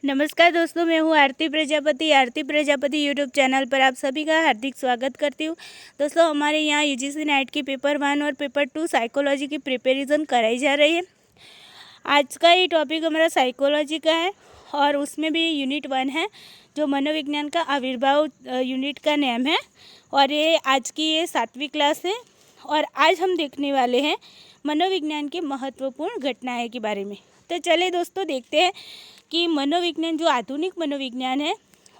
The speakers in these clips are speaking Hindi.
नमस्कार दोस्तों, मैं हूँ आरती प्रजापति यूट्यूब चैनल पर आप सभी का हार्दिक स्वागत करती हूँ। दोस्तों, हमारे यहाँ यूजीसी नेट की पेपर 1 और पेपर 2 साइकोलॉजी की प्रिपरेशन कराई जा रही है। आज का ये टॉपिक हमारा साइकोलॉजी का है और उसमें भी यूनिट 1 है जो मनोविज्ञान का आविर्भाव यूनिट का नाम है और ये आज की 7वीं क्लास है। और आज हम देखने वाले हैं मनोविज्ञान की महत्वपूर्ण घटनाएं के बारे में। तो चलिए दोस्तों, देखते हैं कि मनोविज्ञान जो आधुनिक मनोविज्ञान है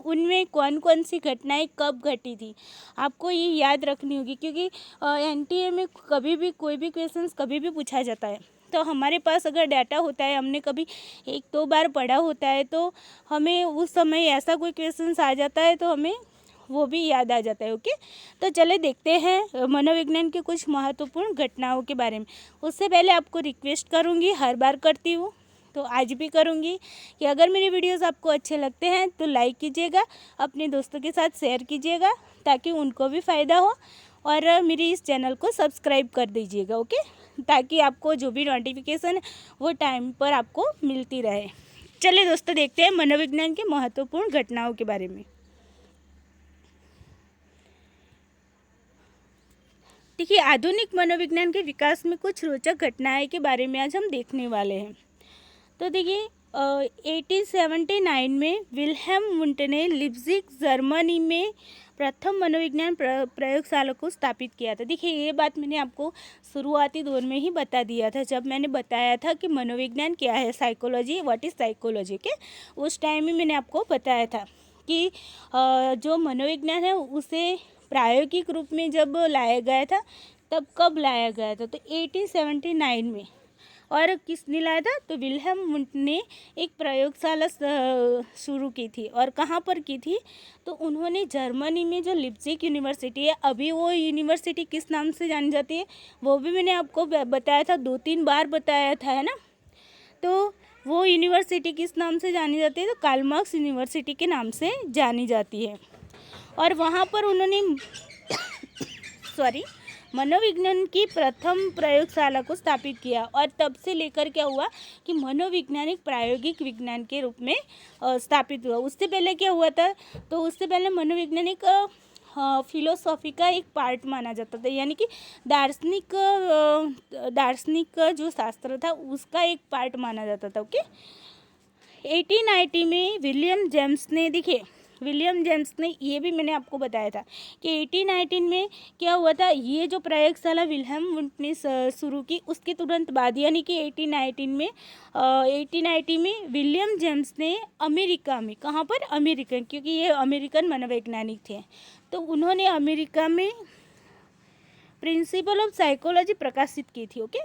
उनमें कौन कौन सी घटनाएं कब घटी थी। आपको ये याद रखनी होगी क्योंकि एनटीए में कभी भी कोई भी क्वेश्चंस कभी भी पूछा जाता है। तो हमारे पास अगर डाटा होता है, हमने कभी 1-2 बार पढ़ा होता है, तो हमें उस समय ऐसा कोई क्वेश्चंस आ जाता है तो हमें वो भी याद आ जाता है। ओके, तो चले देखते हैं मनोविज्ञान के कुछ महत्वपूर्ण घटनाओं के बारे में। उससे पहले आपको रिक्वेस्ट करूँगी, हर बार करती हूँ तो आज भी करूँगी कि अगर मेरे वीडियोस आपको अच्छे लगते हैं तो लाइक कीजिएगा, अपने दोस्तों के साथ शेयर कीजिएगा ताकि उनको भी फ़ायदा हो, और मेरे इस चैनल को सब्सक्राइब कर दीजिएगा। ओके, ताकि आपको जो भी नोटिफिकेशन है वो टाइम पर आपको मिलती रहे। चलिए दोस्तों, देखते हैं मनोविज्ञान की महत्वपूर्ण घटनाओं के बारे में। देखिए, आधुनिक मनोविज्ञान के विकास में कुछ रोचक घटनाएं के बारे में आज हम देखने वाले हैं। तो देखिए, 1879 में विल्हेम वुंट ने लिप्जिग जर्मनी में प्रथम मनोविज्ञान प्रयोगशाला को स्थापित किया था। देखिए, ये बात मैंने आपको शुरुआती दौर में ही बता दिया था जब मैंने बताया था कि मनोविज्ञान क्या है, साइकोलॉजी, व्हाट इज़ साइकोलॉजी के। उस टाइम में मैंने आपको बताया था कि जो मनोविज्ञान है उसे प्रायोगिक रूप में जब लाया गया था, तब कब लाया गया था, तो 1879 में। और किसने लाया था, तो विल्हेम वुंट ने एक प्रयोगशाला शुरू की थी। और कहाँ पर की थी, तो उन्होंने जर्मनी में जो लिप्जिग यूनिवर्सिटी है, अभी वो यूनिवर्सिटी किस नाम से जानी जाती है वो भी मैंने आपको बताया था, 2-3 बार बताया था, है ना। तो वो यूनिवर्सिटी किस नाम से जानी जाती है, तो कार्ल मार्क्स यूनिवर्सिटी के नाम से जानी जाती है। और वहाँ पर उन्होंने मनोविज्ञान की प्रथम प्रयोगशाला को स्थापित किया। और तब से लेकर क्या हुआ कि मनोविज्ञान एक प्रायोगिक विज्ञान के रूप में स्थापित हुआ। उससे पहले क्या हुआ था, तो उससे पहले मनोविज्ञान एक फिलोसॉफी का एक पार्ट माना जाता था, यानी कि दार्शनिक जो शास्त्र था उसका एक पार्ट माना जाता था। ओके, 1890 में विलियम जेम्स ने ये भी मैंने आपको बताया था कि 1819 में क्या हुआ था, ये जो प्रयोगशाला विल्हेम वुंट ने शुरू की उसके तुरंत बाद, यानी कि 1890 में विलियम जेम्स ने अमेरिका में, कहाँ पर, अमेरिका, क्योंकि ये अमेरिकन मनोवैज्ञानिक थे, तो उन्होंने अमेरिका में प्रिंसिपल ऑफ साइकोलॉजी प्रकाशित की थी। ओके,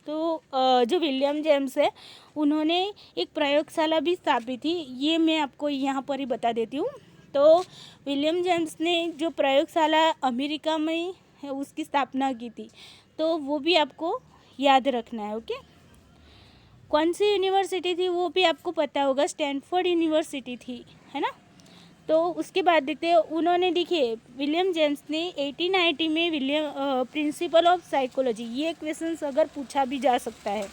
तो जो विलियम जेम्स है उन्होंने एक प्रयोगशाला भी स्थापित की, ये मैं आपको यहाँ पर ही बता देती हूँ। तो विलियम जेम्स ने जो प्रयोगशाला अमेरिका में है उसकी स्थापना की थी, तो वो भी आपको याद रखना है। ओके, कौन सी यूनिवर्सिटी थी वो भी आपको पता होगा, स्टैनफोर्ड यूनिवर्सिटी थी, है ना। तो उसके बाद देखते हैं, उन्होंने, देखिए, विलियम जेम्स ने 1890 में प्रिंसिपल ऑफ साइकोलॉजी, ये क्वेश्चंस अगर पूछा भी जा सकता है।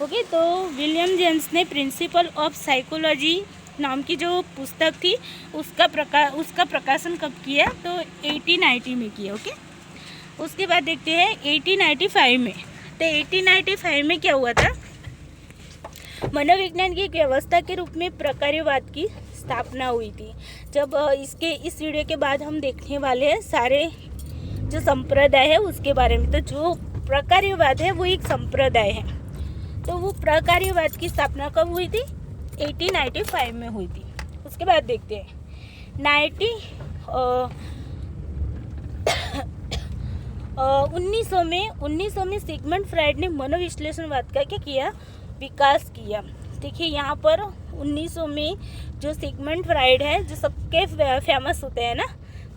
ओके, तो विलियम जेम्स ने प्रिंसिपल ऑफ साइकोलॉजी नाम की जो पुस्तक थी उसका प्रकाशन कब किया, तो 1890 में किया। ओके, उसके बाद देखते हैं 1895 में। तो 1895 में क्या हुआ था, मनोविज्ञान की एक व्यवस्था के रूप में प्रकार्यवाद की स्थापना हुई थी। जब इस वीडियो के बाद हम देखने वाले हैं सारे जो संप्रदाय है उसके बारे में। तो जो प्रकार्यवाद है वो एक संप्रदाय है, तो वो प्रकार्यवाद की स्थापना कब हुई थी, 1895 में हुई थी। उसके बाद देखते हैं 1900 में सिगमंड फ्रायड ने मनोविश्लेषणवाद का क्या किया, विकास किया। देखिए, यहाँ पर 1900 में जो सिगमंड फ्रायड है, जो सबके फेमस होते हैं ना,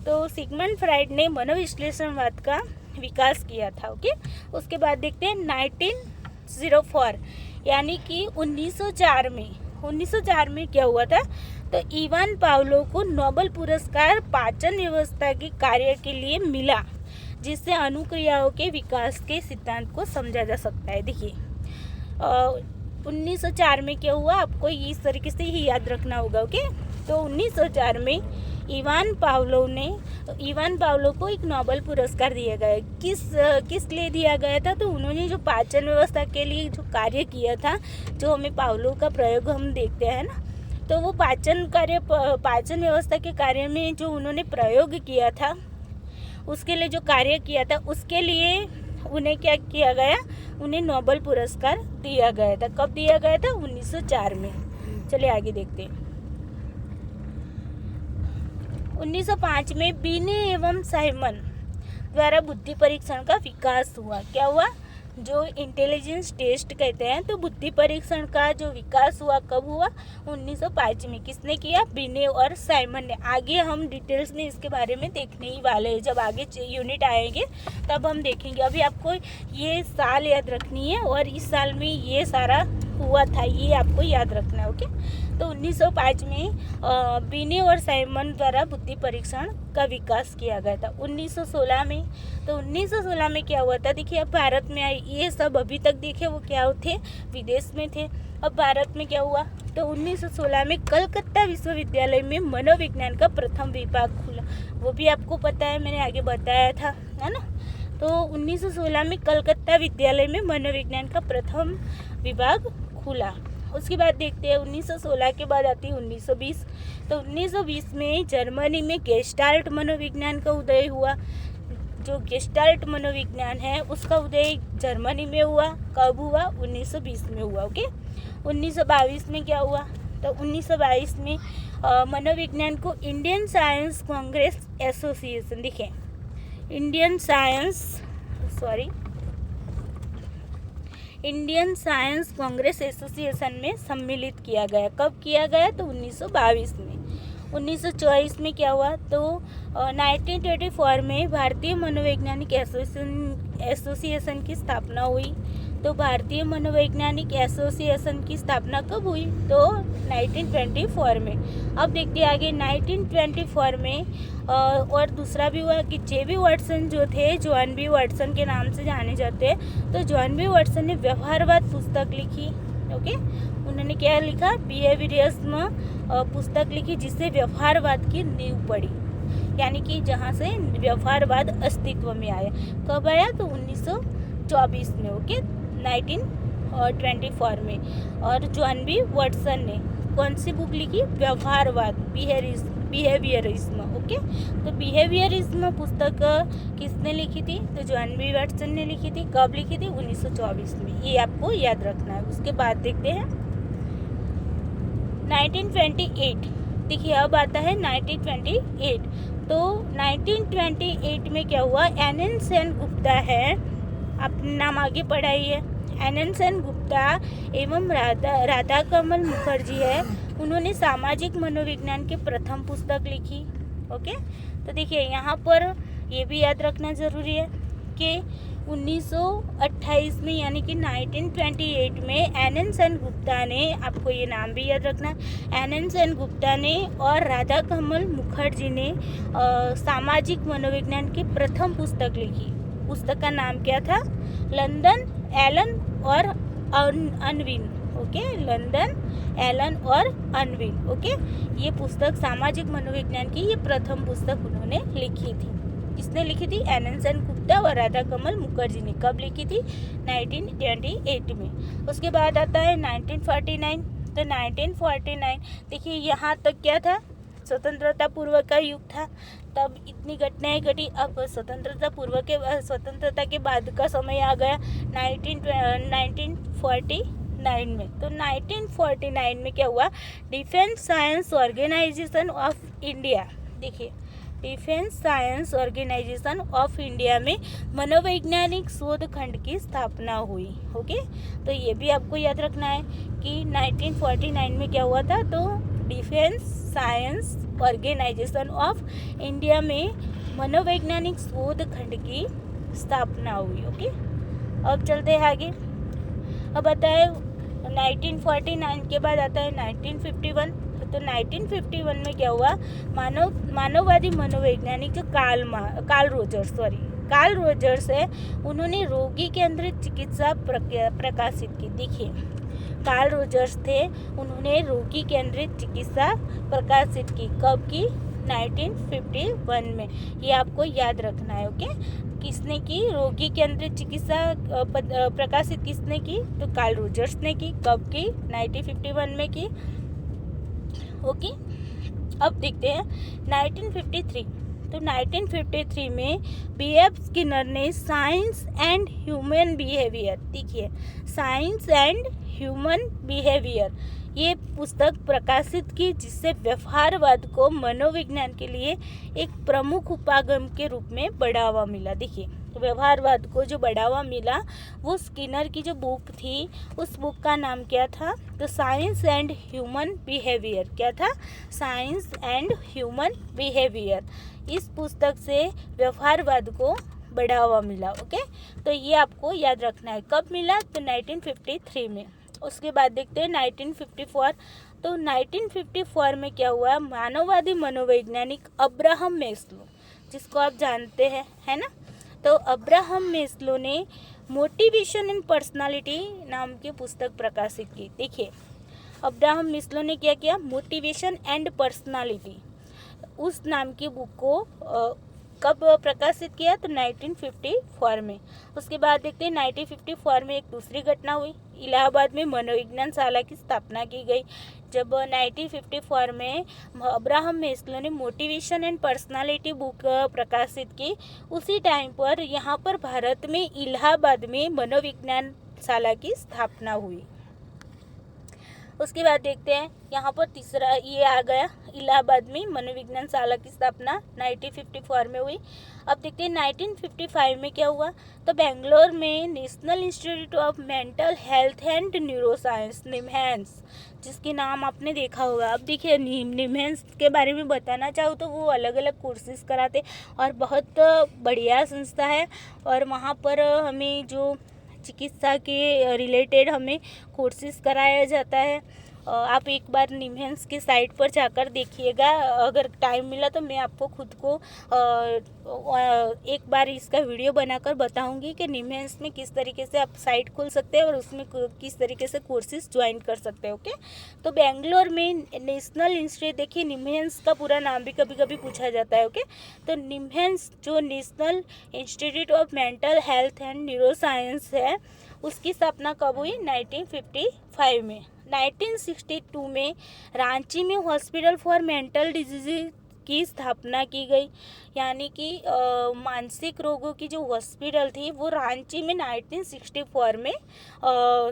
तो सिगमंड फ्रायड ने मनोविश्लेषणवाद का विकास किया था। ओके, उसके बाद देखते हैं 1904, यानी कि 1904 में क्या हुआ था, तो इवान पावलो को नोबेल पुरस्कार पाचन व्यवस्था के कार्य के लिए मिला, जिससे अनुक्रियाओं के विकास के सिद्धांत को समझा जा सकता है। देखिए, 1904 में क्या हुआ, आपको इस तरीके से ही याद रखना होगा। ओके, तो 1904 में इवान पावलोव को एक नोबेल पुरस्कार दिया गया। किस लिए दिया गया था, तो उन्होंने जो पाचन व्यवस्था के लिए जो कार्य किया था, जो हमें पावलोव का प्रयोग हम देखते हैं ना, तो वो पाचन व्यवस्था के कार्य में जो उन्होंने प्रयोग किया था, उसके लिए जो कार्य किया था, उसके लिए उन्हें क्या किया गया, उन्हें नोबेल पुरस्कार दिया गया था। कब दिया गया था, 1904 में। चलिए आगे देखते हैं। 1905 में बीने एवं साइमन द्वारा बुद्धि परीक्षण का विकास हुआ। क्या हुआ, जो इंटेलिजेंस टेस्ट कहते हैं, तो बुद्धि परीक्षण का जो विकास हुआ कब हुआ, 1905 में। किसने किया, बीने और साइमन ने। आगे हम डिटेल्स में इसके बारे में देखने ही वाले हैं, जब आगे यूनिट आएंगे तब हम देखेंगे। अभी आपको ये साल याद रखनी है और इस साल में ये सारा हुआ था, ये आपको याद रखना है। ओके, तो 1905 में बीने और साइमन द्वारा बुद्धि परीक्षण का विकास किया गया था। 1916 में, तो 1916 में क्या हुआ था, देखिए अब भारत में आई। ये सब अभी तक देखे वो क्या थे, विदेश में थे। अब भारत में क्या हुआ, तो 1916 में कलकत्ता विश्वविद्यालय में मनोविज्ञान का प्रथम विभाग खुला। वो भी आपको पता है, मैंने आगे बताया था, है ना। तो 1916 में कलकत्ता विद्यालय में मनोविज्ञान का प्रथम विभाग खुला। उसके बाद देखते हैं 1916 के बाद आती है 1920। तो 1920 में जर्मनी में गेस्टाल्ट मनोविज्ञान का उदय हुआ। जो गेस्टाल्ट मनोविज्ञान है उसका उदय जर्मनी में हुआ। कब हुआ, 1920 में हुआ। ओके, 1922 में क्या हुआ, तो 1922 में मनोविज्ञान को इंडियन साइंस कांग्रेस एसोसिएशन, देखें इंडियन साइंस कांग्रेस एसोसिएशन में सम्मिलित किया गया। कब किया गया, तो 1922 में। 1924 में क्या हुआ, तो 1924 में भारतीय मनोवैज्ञानिक एसोसिएशन की स्थापना हुई। तो भारतीय मनोवैज्ञानिक एसोसिएशन की स्थापना कब हुई, तो 1924 में। अब देखते हैं आगे 1924 में और दूसरा भी हुआ कि जे.बी. वाटसन जो थे, जॉन बी वाटसन के नाम से जाने जाते हैं। तो जॉन बी वाटसन ने व्यवहारवाद पुस्तक लिखी। ओके, उन्होंने क्या लिखा, बिहेवियरिज्म पुस्तक लिखी, जिससे व्यवहारवाद की नींव पड़ी, यानी कि जहाँ से व्यवहारवाद अस्तित्व में आया। कब आया, तो 1924 में। ओके, 1924 में। और जॉन बी वाटसन ने कौन सी बुक लिखी, व्यवहारवाद, बिहेवियरिज्म। ओके, तो बिहेवियरिज्म पुस्तक किसने लिखी थी, तो जॉन बी वाटसन ने लिखी थी। कब लिखी थी, 1924 में। ये आपको याद रखना है। उसके बाद देखते हैं 1928। देखिए अब आता है 1928। तो 1928 में क्या हुआ, एन सेन गुप्ता है, अपना नाम आगे पढ़ाइए, एन सेन गुप्ता एवं राधा कमल मुखर्जी है, उन्होंने सामाजिक मनोविज्ञान की प्रथम पुस्तक लिखी। ओके, तो देखिए यहाँ पर ये भी याद रखना ज़रूरी है कि 1928 में, यानी कि 1928 में एन सेन गुप्ता ने, आपको ये नाम भी याद रखना, एन सेन गुप्ता ने और राधा कमल मुखर्जी ने सामाजिक मनोविज्ञान की प्रथम पुस्तक लिखी। पुस्तक का नाम क्या था, लंदन, एलन और अनविन। ओके, लंदन, एलन और अनविन। ओके, ये पुस्तक सामाजिक मनोविज्ञान की ये प्रथम पुस्तक उन्होंने लिखी थी। किसने लिखी थी, एन सेन गुप्ता और राधा कमल मुखर्जी ने। कब लिखी थी, 1928 में। उसके बाद आता है 1949। तो 1949 देखिए यहाँ तक क्या था, स्वतंत्रता पूर्व का युग था, तब इतनी घटनाएं घटी। अब स्वतंत्रता के बाद का समय आ गया 1949 में। तो 1949 में क्या हुआ, defence science organisation of India, देखिए defence science organisation of India में मनोवैज्ञानिक शोध खंड की स्थापना हुई। ओके, तो ये भी आपको याद रखना है कि 1949 में क्या हुआ था, तो defence science organisation of India में मनोवैज्ञानिक शोध खंड की स्थापना हुई। ओके, अब चलते हैं आगे। अब आता है 1949 के बाद आता है 1951। तो 1951 में क्या हुआ, मानववादी मनोवैज्ञानिक जो कार्ल रोजर्स है, उन्होंने रोगी केंद्रित चिकित्सा प्रकाशित की। देखिए कार्ल रोजर्स थे, उन्होंने रोगी केंद्रित चिकित्सा प्रकाशित की। कब की? 1951 में। ये आपको याद रखना है। ओके, किसने की? रोगी केंद्रित चिकित्सा प्रकाशित किसने की? तो कार्ल रोजर्स ने की। कब की? 1951 में की। ओके, अब देखते हैं 1953। तो 1953 में B.F. स्किनर ने साइंस एंड ह्यूमन बिहेवियर, देखिए साइंस एंड ह्यूमन बिहेवियर, ये पुस्तक प्रकाशित की, जिससे व्यवहारवाद को मनोविज्ञान के लिए एक प्रमुख उपागम के रूप में बढ़ावा मिला। देखिए व्यवहारवाद को जो बढ़ावा मिला वो स्किनर की जो बुक थी, उस बुक का नाम क्या था? तो साइंस एंड ह्यूमन बिहेवियर। क्या था? Science and human behaviour. इस पुस्तक से व्यवहारवाद को बढ़ावा मिला। ओके, तो ये आपको याद रखना है। कब मिला? तो 1953 में। उसके बाद देखते हैं 1954। तो 1954 में क्या हुआ? मानववादी मनोवैज्ञानिक अब्राहम मैस्लो, जिसको आप जानते हैं, है ना? तो अब्राहम मैस्लो ने मोटिवेशन एंड पर्सनालिटी नाम की पुस्तक प्रकाशित की। देखिए अब्राहम मैस्लो ने क्या किया? मोटिवेशन एंड पर्सनालिटी, उस नाम की बुक को कब प्रकाशित किया? तो 1954 में। उसके बाद देखते हैं 1954 में एक दूसरी घटना हुई। इलाहाबाद में मनोविज्ञान शाला की स्थापना की गई। जब 1954 में अब्राहम मैस्लो ने मोटिवेशन एंड पर्सनालिटी बुक प्रकाशित की, उसी टाइम पर यहाँ पर भारत में इलाहाबाद में मनोविज्ञान शाला की स्थापना हुई। उसके बाद देखते हैं यहाँ पर तीसरा ये आ गया, इलाहाबाद में मनोविज्ञान शाला की स्थापना 1954 में हुई। अब देखते हैं 1955 में क्या हुआ? तो बेंगलोर में national institute of mental health and neuroscience, निम्हांस, जिसके नाम आपने देखा होगा। अब देखिए निम्हांस के बारे में बताना चाहूँ तो वो अलग अलग कोर्सेज कराते और बहुत बढ़िया संस्था है, और वहाँ पर हमें जो चिकित्सा के रिलेटेड हमें कोर्सेज कराया जाता है। आप एक बार निम्हांस के साइट पर जाकर देखिएगा। अगर टाइम मिला तो मैं आपको खुद को एक बार इसका वीडियो बनाकर बताऊंगी कि निम्हांस में किस तरीके से आप साइट खोल सकते हैं और उसमें किस तरीके से कोर्सेज ज्वाइन कर सकते हैं। ओके, तो बेंगलोर में नेशनल इंस्टीट्यूट, देखिए निम्हांस का पूरा नाम भी कभी कभी पूछा जाता है। ओके, तो निम्हांस जो national institute of mental health and neuroscience है, उसकी स्थापना कब हुई? 1955 में। 1962 में रांची में हॉस्पिटल फॉर मेंटल डिजीज की स्थापना की गई, यानी कि मानसिक रोगों की जो हॉस्पिटल थी वो रांची में 1964 में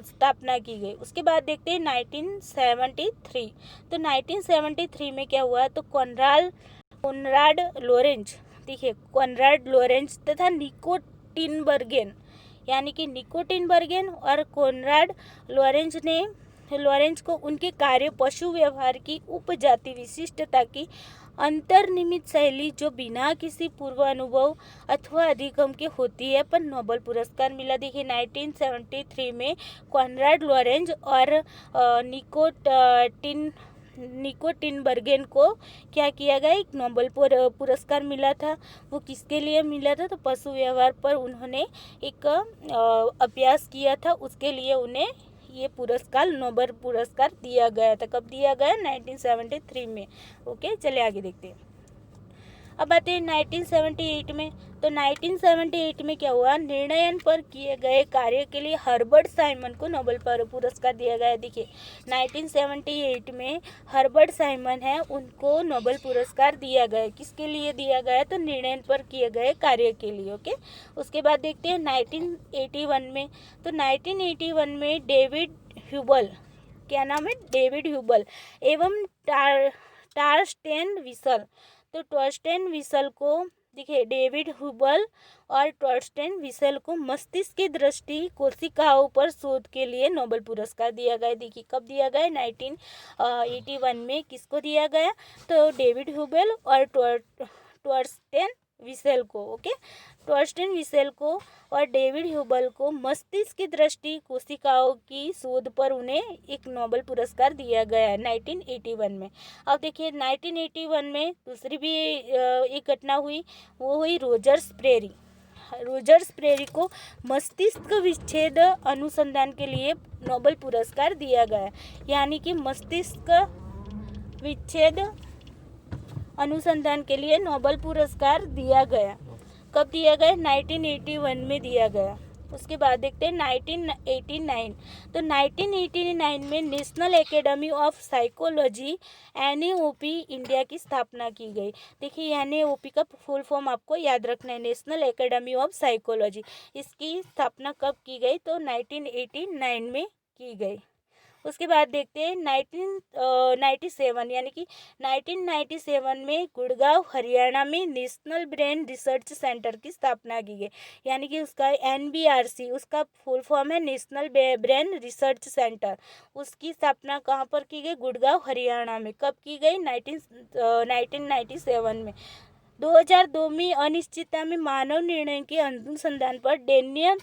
स्थापना की गई। उसके बाद देखते हैं 1973। तो 1973 में क्या हुआ? तो कोनराड लोरेंज, देखिए कोनराड लोरेंज तथा निको टिनबर्गेन, यानी कि निको टिनबर्गेन और कोनराड लोरेंज को उनके कार्य पशु व्यवहार की उपजाति विशिष्टता की अंतर्निहित शैली, जो बिना किसी पूर्व अनुभव अथवा अधिगम के होती है, पर नोबेल पुरस्कार मिला। देखिए 1973 में कोनराड लोरेंज और निको टिनबर्गेन को क्या किया गया? एक नोबेल पुरस्कार मिला था। वो किसके लिए मिला था? तो पशु व्यवहार पर उन्होंने एक अभ्यास किया था, उसके लिए उन्हें ये पुरस्कार, नोबेल पुरस्कार दिया गया था। कब दिया गया? 1973 में। ओके, चलिए आगे देखते हैं। अब आते हैं 1978 में। तो 1978 में क्या हुआ? निर्णयन पर किए गए कार्य के लिए हर्बर्ट साइमन को नोबेल पुरस्कार दिया गया। देखिए 1978 में हर्बर्ट साइमन है, उनको नोबेल पुरस्कार दिया गया। किसके लिए दिया गया? तो निर्णयन पर किए गए कार्य के लिए। ओके, उसके बाद देखते हैं 1981 में। तो 1981 में डेविड ह्यूबल, क्या नाम है? डेविड ह्यूबल एवं टॉर्स्टेन विसल। तो टॉर्स्टेन विसल को, देखिए डेविड ह्यूबल और टॉर्स्टेन विसल को मस्तिष्क की दृष्टि कोशिकाओं पर शोध के लिए नोबेल पुरस्कार दिया गया। देखिए कब दिया गया? 1981 में। किसको दिया गया? तो डेविड ह्यूबल और टॉर्स्टेन विसल को। ओके, टॉर्स्टेन विसल को और डेविड ह्यूबल को मस्तिष्क की दृष्टि कोशिकाओं की शोध पर उन्हें एक नोबेल पुरस्कार दिया गया है 1981 में। अब देखिए 1981 में दूसरी भी एक घटना हुई, वो हुई रोजर्स प्रेरी। रोजर स्प्रेरी को मस्तिष्क विच्छेद अनुसंधान के लिए नोबेल पुरस्कार दिया गया। यानी कि मस्तिष्क विच्छेद अनुसंधान के लिए नोबेल पुरस्कार दिया गया। कब दिया गया? 1981 में दिया गया। उसके बाद देखते हैं 1989। तो 1989 में national academy of psychology NAOP India की स्थापना की गई। देखिए NAOP का फुल फॉर्म आपको याद रखना है, नेशनल एकेडमी ऑफ साइकोलॉजी। इसकी स्थापना कब की गई? तो 1989 में की गई। उसके बाद देखते हैं 1997 यानी कि 1997 में गुड़गांव हरियाणा में नेशनल ब्रेन रिसर्च सेंटर की स्थापना की गई। यानी कि उसका NBRC, उसका फुल फॉर्म है नेशनल ब्रेन रिसर्च सेंटर। उसकी स्थापना कहाँ पर की गई? गुड़गांव हरियाणा में। कब की गई? 1997 में। 2002 में अनिश्चितता में मानव निर्णय के अनुसंधान पर डेनियल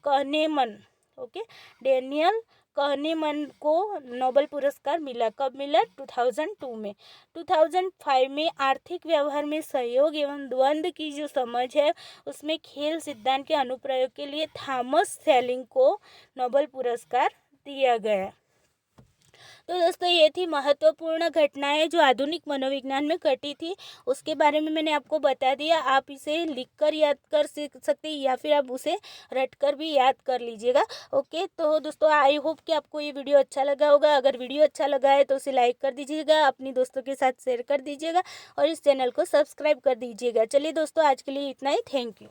कहनेमन डेनियल कहनेमन को नोबेल पुरस्कार मिला। कब मिला? 2002 में। 2005 में आर्थिक व्यवहार में सहयोग एवं द्वंद्व की जो समझ है उसमें खेल सिद्धांत के अनुप्रयोग के लिए थॉमस सेलिंग को नोबेल पुरस्कार दिया गया। तो दोस्तों ये थी महत्वपूर्ण घटनाएं जो आधुनिक मनोविज्ञान में घटी थी, उसके बारे में मैंने आपको बता दिया। आप इसे लिखकर याद कर सकते हैं या फिर आप उसे रटकर भी याद कर लीजिएगा। ओके, तो दोस्तों आई होप कि आपको ये वीडियो अच्छा लगा होगा। अगर वीडियो अच्छा लगा है तो उसे लाइक कर दीजिएगा, अपनी दोस्तों के साथ शेयर कर दीजिएगा और इस चैनल को सब्सक्राइब कर दीजिएगा। चलिए दोस्तों आज के लिए इतना ही। Thank you.